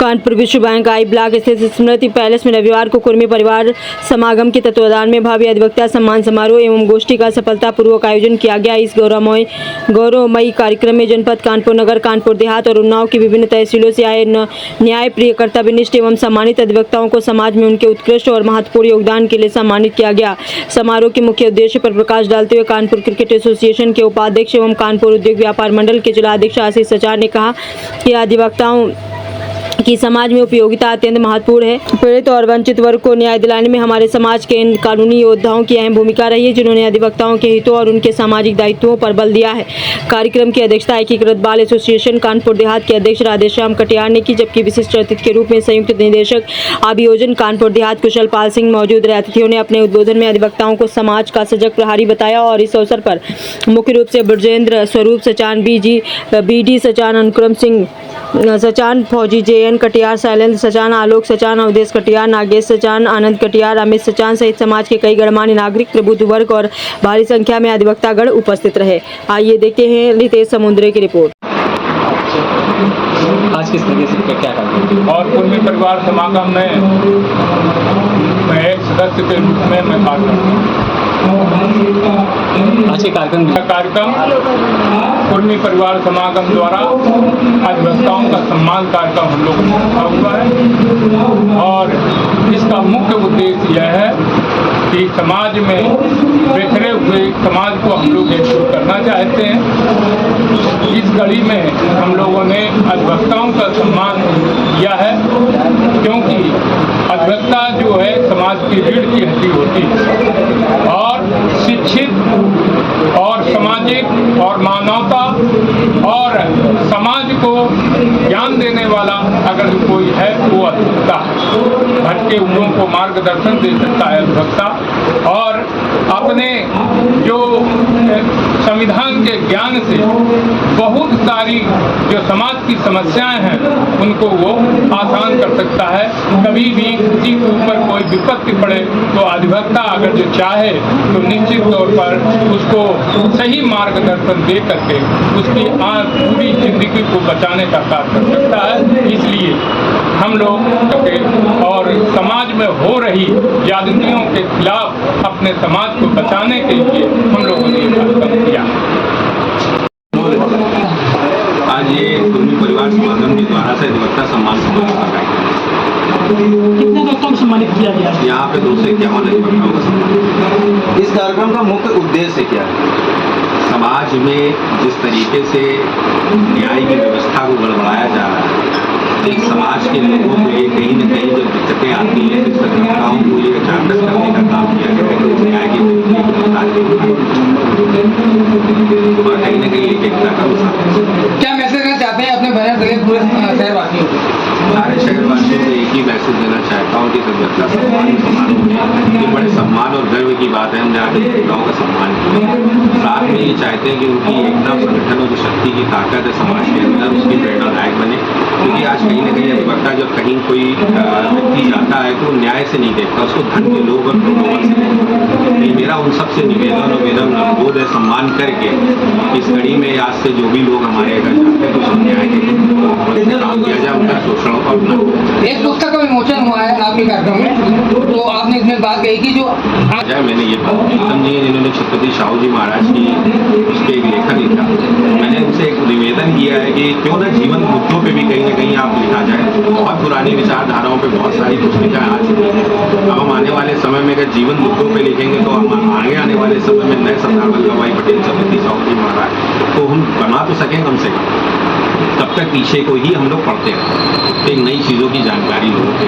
कानपुर विश्व bank I block स्थित स्मृति palace में रविवार को कुर्मी परिवार समागम के तत्वावधान में भव्य अधिवक्ता सम्मान समारोह एवं गोष्ठी का सफलतापूर्वक आयोजन किया गया। इस गौरवमयी कार्यक्रम में जनपद कानपुर नगर, कानपुर देहात और उन्नाव की विभिन्न तहसीलों से आए न्याय प्रिय, कर्तव्यनिष्ठ एवं सम्मानित अधिवक्ताओं को समाज में उनके उत्कृष्ट और महत्वपूर्ण योगदान के लिए सम्मानित किया गया। समारोह के मुख्य उद्देश्य पर प्रकाश डालते हुए कानपुर क्रिकेट एसोसिएशन के उपाध्यक्ष एवं कानपुर उद्योग व्यापार मंडल के जिलाध्यक्ष आशीष सचार ने कहा कि अधिवक्ताओं की समाज में उपयोगिता अत्यंत महत्वपूर्ण है। पीड़ित और वंचित वर्ग को न्याय दिलाने में हमारे समाज के इन कानूनी योद्धाओं की अहम भूमिका रही है, जिन्होंने अधिवक्ताओं के हितों और उनके सामाजिक दायित्वों पर बल दिया है। कार्यक्रम की अध्यक्षता एकीकृत बाल एसोसिएशन कानपुर देहात के अध्यक्ष राधेश्याम कटियार ने की, जबकि विशिष्ट अतिथि के रूप में संयुक्त निदेशक अभियोजन कानपुर देहात कुशल पाल सिंह मौजूद रहे। अतिथियों ने अपने उद्बोधन में अधिवक्ताओं को समाज का सजग प्रहरी बताया और इस अवसर पर मुख्य रूप से ब्रजेंद्र स्वरूप सचान, बीडी सचान, अनुक्रम सिंह सचान, फौजी JN कटियार, शैलेंद्र सचान, आलोक सचान, अवधेश कटियार, नागेश सचान, आनंद कटियार, अमित सचान सहित समाज के कई गणमान्य नागरिक, प्रबुद्ध वर्ग और भारी संख्या में अधिवक्तागण उपस्थित रहे। आइए देखते हैं रितेश समुद्रे की रिपोर्ट। आज किस तरीके से क्या कार्यक्रम और कुर्मी परिवार समागम में मैं एक सदस्य के रूप में मैं बात करता हूँ। आज के कार्यक्रम कुर्मी परिवार समागम द्वारा अधिवक्ताओं का सम्मान कार्यक्रम हम लोगों ने रखा हुआ है और इसका मुख्य उद्देश्य यह है कि समाज में बिखरे हुए समाज को हम लोग एकजुट करना चाहते हैं। इस कड़ी में हम लोगों ने अधिवक्ताओं का सम्मान किया है, क्योंकि अधिवक्ता जो है समाज की रीढ़ की हड्डी होती है और शिक्षित और सामाजिक और मानवता और समाज को ज्ञान देने वाला अगर कोई है वो अधिवक्ता है। भटके हुओं को मार्गदर्शन दे सकता है अधिवक्ता और अपने जो संविधान के ज्ञान से बहुत सारी जो समाज की समस्याएं हैं उनको वो आसान कर सकता है। कभी भी किसी के ऊपर कोई विपत्ति पड़े तो अधिवक्ता अगर जो चाहे तो निश्चित तौर पर उसको सही मार्गदर्शन दे करके उसकी पूरी जिंदगी को बचाने का कार्य कर सकता है। इसलिए हम लोग और समाज में हो रही ज्यादतियों के खिलाफ अपने समाज को बचाने के लिए हम लोगों ने कार्यक्रम किया। आज ये कुर्मी परिवार समागम के द्वारा से अधिवक्ता सम्मान समारोह का कार्यक्रम कितने अधिवक्ताओं को सम्मानित किया गया? यहाँ पे 2 से 51 अधिवक्ताओं का सम्मान। इस कार्यक्रम का मुख्य उद्देश्य क्या है? समाज में जिस तरीके से न्याय की व्यवस्था को गड़बड़ाया जा रहा है, एक समाज के लोगों को ये कहीं न कहीं जब दिक्कतें आती हैं तो अधिवक्ताओं को ये जागृत करने का काम किया गया है। न्याय की और कहीं न कहीं एक एकता का मुसाफिर। क्या मैसेज देना चाहते हैं अपने बहन सगे पूरे शहरवासियों को? सारे शहरवासियों को एक ही मैसेज देना चाहता हूँ कि अधिवक्ता सम्मान समारोह में ये बड़े सम्मान और गर्व की बात है। हम जहाँ अधिवक्ताओं का सम्मान किया, साथ में ये चाहते हैं कि उनकी एकता, संगठन और जो शक्ति की ताकत है समाज के अंदर उसकी प्रेरणादायक बने। क्योंकि आज कहीं न कहीं अधिवक्ता जब कहीं कोई व्यक्ति जाता है तो न्याय से नहीं देखता, उसको धन के लोभ और प्रलोभन से देखता। मेरा उन सबसे निवेदन और मेरा अनुरोध है, सम्मान करके इस कड़ी में आज से जो भी लोग हमारे अगर जाते हैं तो न्याय के काम किया जाए, उनका शोषण को अपना। एक पुस्तक का विमोचन हुआ है आपके कार्यक्रम में, तो आपने इसमें बात कही कि जो मैंने ये बात प्रीतम जी जिन्होंने छत्रपति शाहू जी महाराज की उसके एक लेखन लिखा, मैंने उनसे एक निवेदन किया है कि क्यों ना जीवन मुद्दों पे भी कहीं ना कहीं आप लिखा जाए। बहुत पुरानी विचारधाराओं पे बहुत सारी पुस्तिकाएं आ चुकी हैं। अब हम आने वाले समय में अगर जीवन मुद्दों पे लिखेंगे तो हम आगे आने वाले समय में नए सरदार वल्लभ भाई पटेल, छत्रपति शाहू जी महाराज तो हम बना तो सकें कम से कम। तब तक पीछे को ही हम लोग पढ़ते हैं, एक नई चीज़ों की जानकारी लोगों को।